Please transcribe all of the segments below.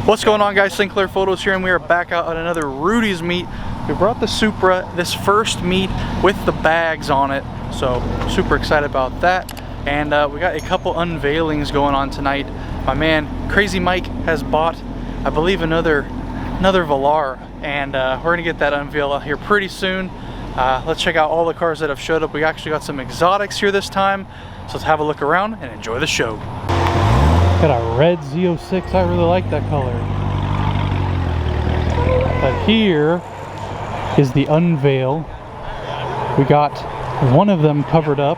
What's going on, guys? Sinclair Photos here, and we are back out at another Rudys meet. We brought the Supra, this first meet with the bags on it, so super excited about that. And we got a couple unveilings going on tonight. My man Crazy Mike has bought, I believe, another Valarra, and we're gonna get that unveil out here pretty soon. Let's check out all the cars that have showed up. We actually got some exotics here this time, so let's have a look around and enjoy the show. Got a red Z06, I really like that color. But here is the unveil. We got one of them covered up,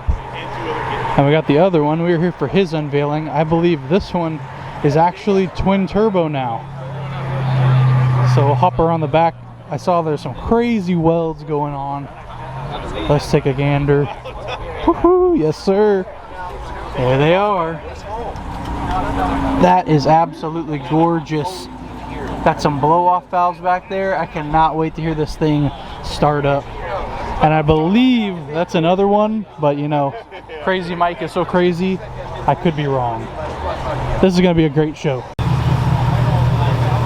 and we got the other one. We were here for his unveiling. I believe this one is actually twin turbo now. So we'll hop around the back. I saw there's some crazy welds going on. Let's take a gander. Woohoo, yes sir. There they are. That is absolutely gorgeous. Got some blow-off valves back there. I cannot wait to hear this thing start up. And I believe that's another one, but you know, Crazy Mike is so crazy, I could be wrong. This is gonna be a great show.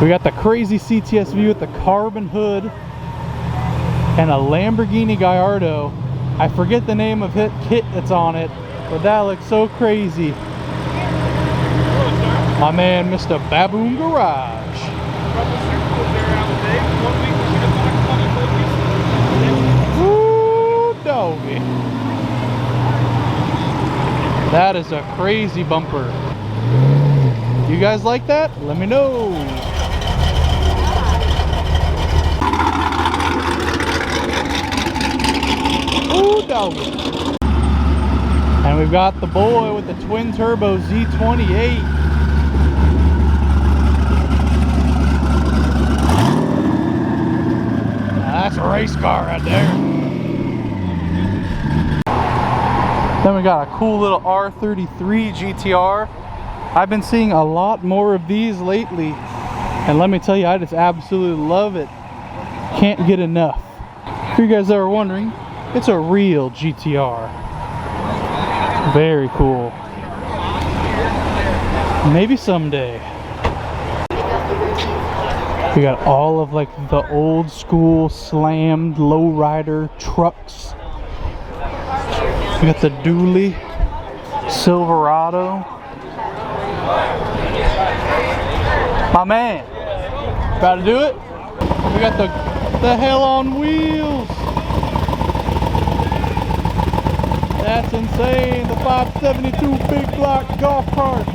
We got the crazy CTSV with the carbon hood and a Lamborghini Gallardo. I forget the name of it, kit that's on it, but that looks so crazy. My man, Mr. Baboon Garage. Ooh, doggy. That is a crazy bumper. You guys like that? Let me know. Ooh, doggy. And we've got the boy with the twin turbo Z28. That's a race car right there. Then we got a cool little R33 GTR. I've been seeing a lot more of these lately, and let me tell you, I just absolutely love it. Can't get enough. If you guys are wondering, it's a real GTR. Very cool. Maybe someday. We got all of like the old school slammed lowrider trucks. We got the dually Silverado. My man, about to do it? We got the hell on wheels. That's insane. The 572 big block golf cart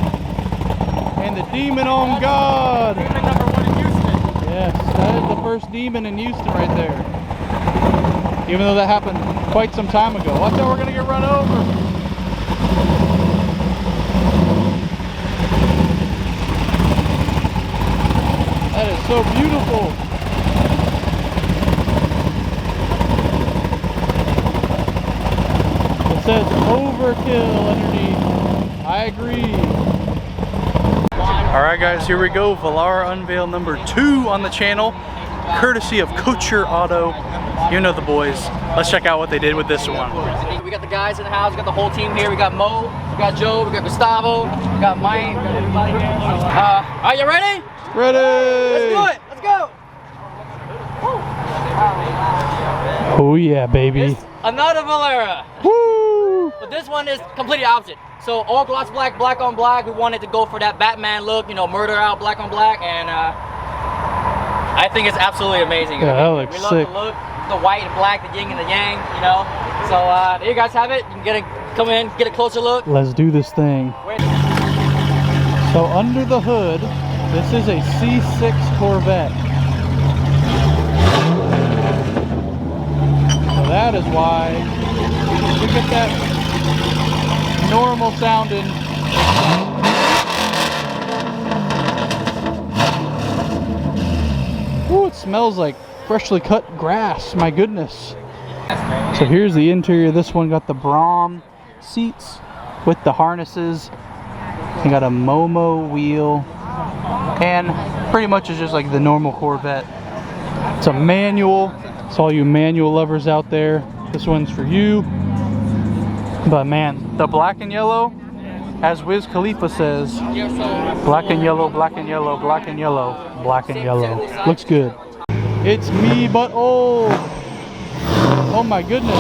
and the Demon on God. Yes, that is the first Demon in Houston right there. Even though that happened quite some time ago. Watch out, we're gonna get run over. That is so beautiful. It says overkill underneath. I agree. Alright guys, here we go. Valarra unveil number 2 on the channel, courtesy of Coture Auto. You know the boys. Let's check out what they did with this one. We got the guys in the house, we got the whole team here. We got Mo, we got Joe, we got Gustavo, we got Mike, we got everybody here. Are you ready? Ready! Let's do it! Let's go! Oh yeah, baby. It's another Valarra. Woo! But this one is completely opposite. So all gloss black, black on black. We wanted to go for that Batman look, you know, murder out, black on black, and I think it's absolutely amazing. Yeah, that looks sick. We love the look, the white and black, the yin and the yang, you know. So there you guys have it. You can come in, get a closer look. Let's do this thing. So under the hood, this is a C6 Corvette. So that is why you get that normal sounding. Ooh, it smells like freshly cut grass, my goodness. So here's the interior. This one got the Brom seats with the harnesses. You got a Momo wheel, and pretty much is just like the normal Corvette. It's a manual. It's all you manual lovers out there. This one's for you. But man, the black and yellow, as Wiz Khalifa says, black and yellow, black and yellow, black and yellow, black and yellow. Looks good. It's me, but old. Oh my goodness.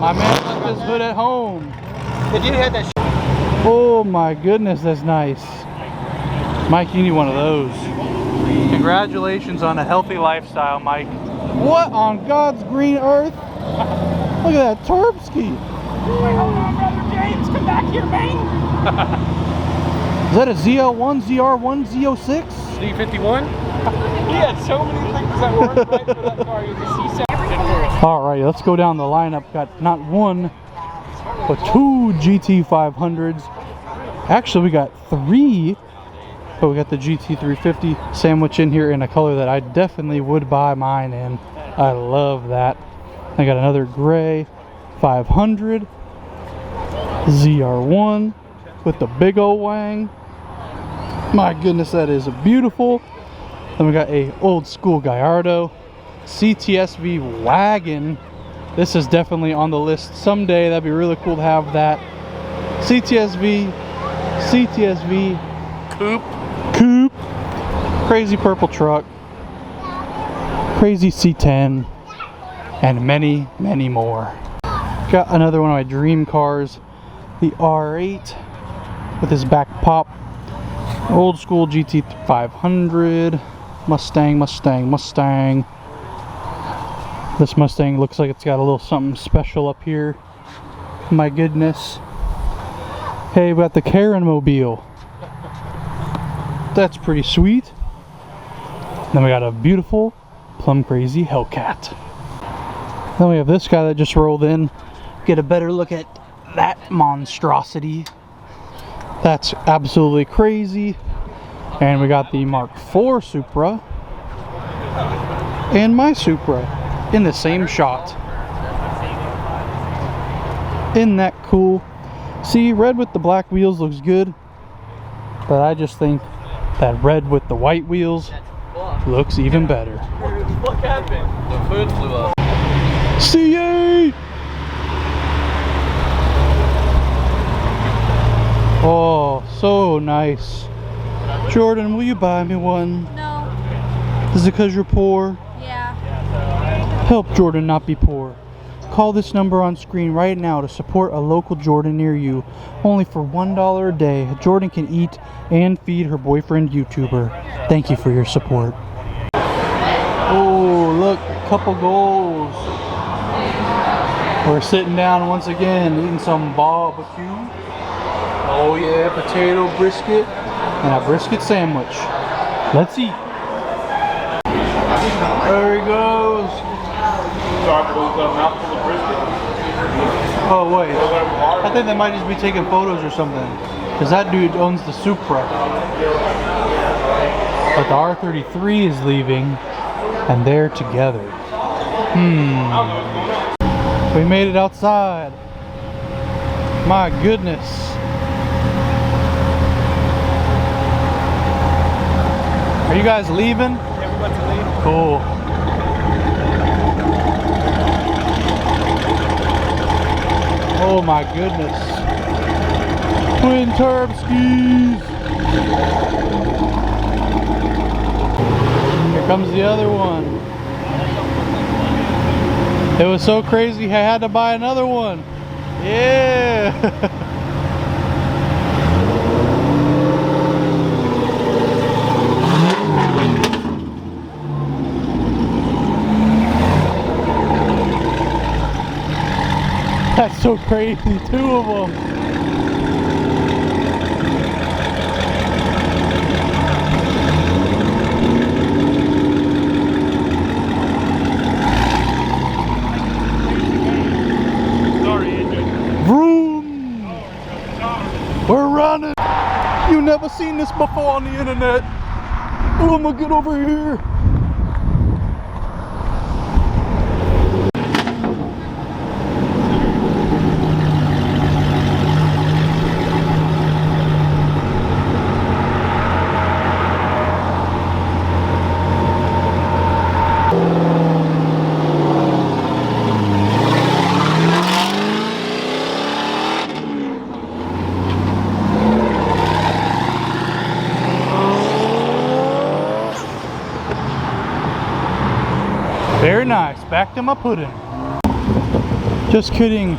My man left his hood at home. Oh my goodness, that's nice. Mike, you need one of those. Congratulations on a healthy lifestyle, Mike. What on God's green earth? Look at that Turbski. Hold on, brother James, come back here, man. Is that a ZL1, ZR1, Z06? D51? He had so many things that worked right for that car. He was a C6. Alright, let's go down the lineup. Got not one, but two GT500s. Actually, we got three, but we got the GT350 sandwich in here in a color that I definitely would buy mine in. I love that. I got another gray 500 ZR1 with the big old wang. My goodness, that is beautiful. Then we got a old school Gallardo CTSV wagon. This is definitely on the list someday. That'd be really cool to have that. CTSV coupe, crazy purple truck, crazy C10, and many more. Got another one of my dream cars, the R8 with his back pop, old school GT500, Mustang. This Mustang looks like it's got a little something special up here. My goodness. Hey, we got the Karen Mobile. That's pretty sweet. Then we got a beautiful plum crazy Hellcat. Then we have this guy that just rolled in. Get a better look at that monstrosity. That's absolutely crazy. And we got the Mark IV Supra and my Supra in the same shot. Isn't that cool? See, red with the black wheels looks good, but I just think that red with the white wheels looks even better. What happened? The hood flew up. C8! Oh, so nice. Jordan, will you buy me one? No. Is it because you're poor? Yeah. Help Jordan not be poor. Call this number on screen right now to support a local Jordan near you. Only for $1 a day, Jordan can eat and feed her boyfriend YouTuber. Thank you for your support. Oh, look, a couple goals. We're sitting down once again, eating some barbecue. Oh yeah, potato brisket and a brisket sandwich. Let's eat. There he goes. Oh wait, I think they might just be taking photos or something, because that dude owns the Supra. But the R33 is leaving, and they're together. We made it outside. My goodness. Are you guys leaving? Yeah, we're about to leave. Cool. Oh my goodness. Twin Turbskis. Here comes the other one. It was so crazy I had to buy another one. Yeah. That's so crazy, two of them. Sorry, Adrian. Vroom! We're running! You never seen this before on the internet. Oh, I'm gonna get over here. Very nice. Back to my pudding. Just kidding.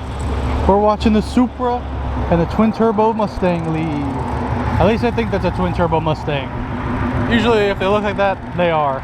We're watching the Supra and the twin turbo Mustang leave. At least I think that's a twin turbo Mustang. Usually if they look like that, they are.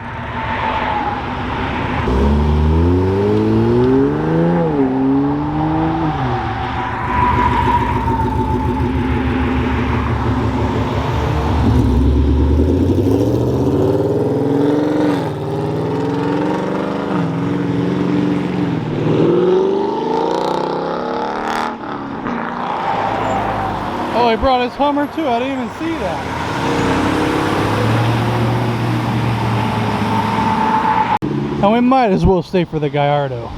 Oh, he brought his Hummer too. I didn't even see that. And we might as well stay for the Gallardo.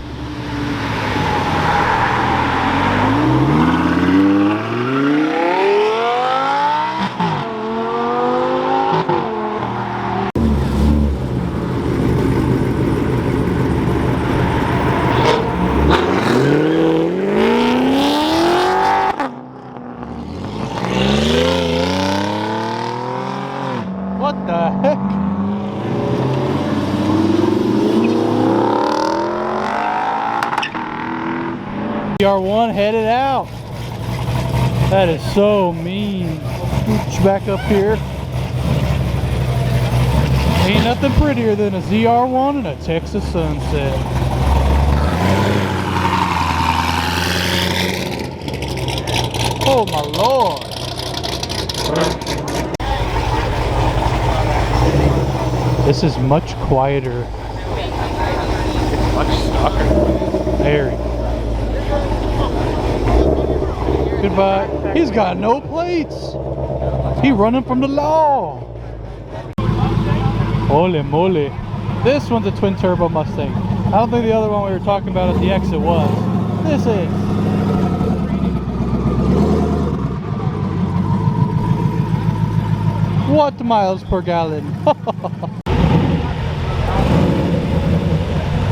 What the heck? CR1 headed out. That is so mean. Scooch back up here. Ain't nothing prettier than a ZR1 and a Texas sunset. Oh my Lord. This is much quieter. Much stocker. Very. Goodbye. He's got no plates. He running from the law. Holy moly. This one's a twin turbo Mustang. I don't think the other one we were talking about at the exit was. This is. What miles per gallon?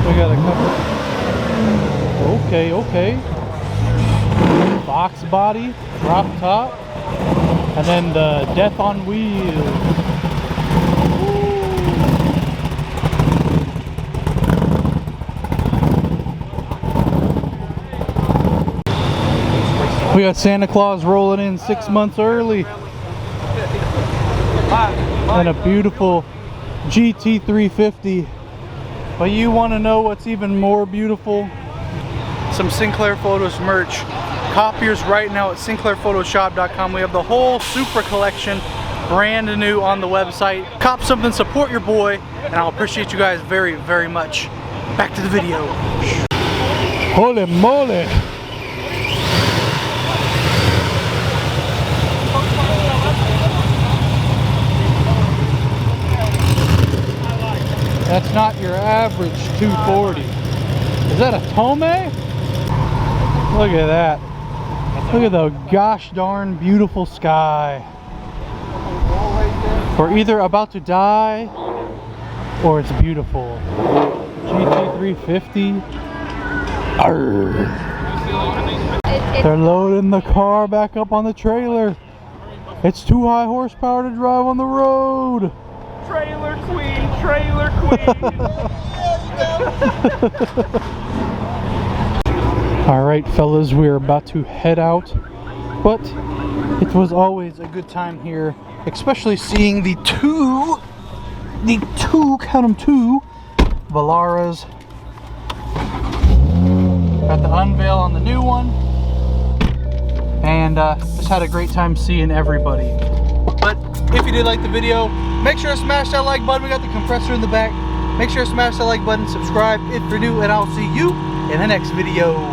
We got a couple. Okay. Box body, drop top, and then the death on wheels. We got Santa Claus rolling in 6 months early. And a beautiful GT350. But you want to know what's even more beautiful? Some Sinclair Photos merch. Copiers right now at sinclairphotoshop.com. We have the whole Supra collection brand new on the website. Cop something, support your boy, and I'll appreciate you guys very, very much. Back to the video. Holy moly! That's not your average 240. Is that a Tome? Look at that. Look at the gosh darn beautiful sky. We're either about to die or it's beautiful. GT350. Arrgh. They're loading the car back up on the trailer. It's too high horsepower to drive on the road. Trailer queen, trailer queen. Alright fellas, we're about to head out, but it was always a good time here, especially seeing the two, count them, two Valarras. Got the unveil on the new one, and just had a great time seeing everybody. But if you did like the video, make sure to smash that like button. We got the compressor in the back. Make sure to smash that like button, subscribe if you're new, and I'll see you in the next video.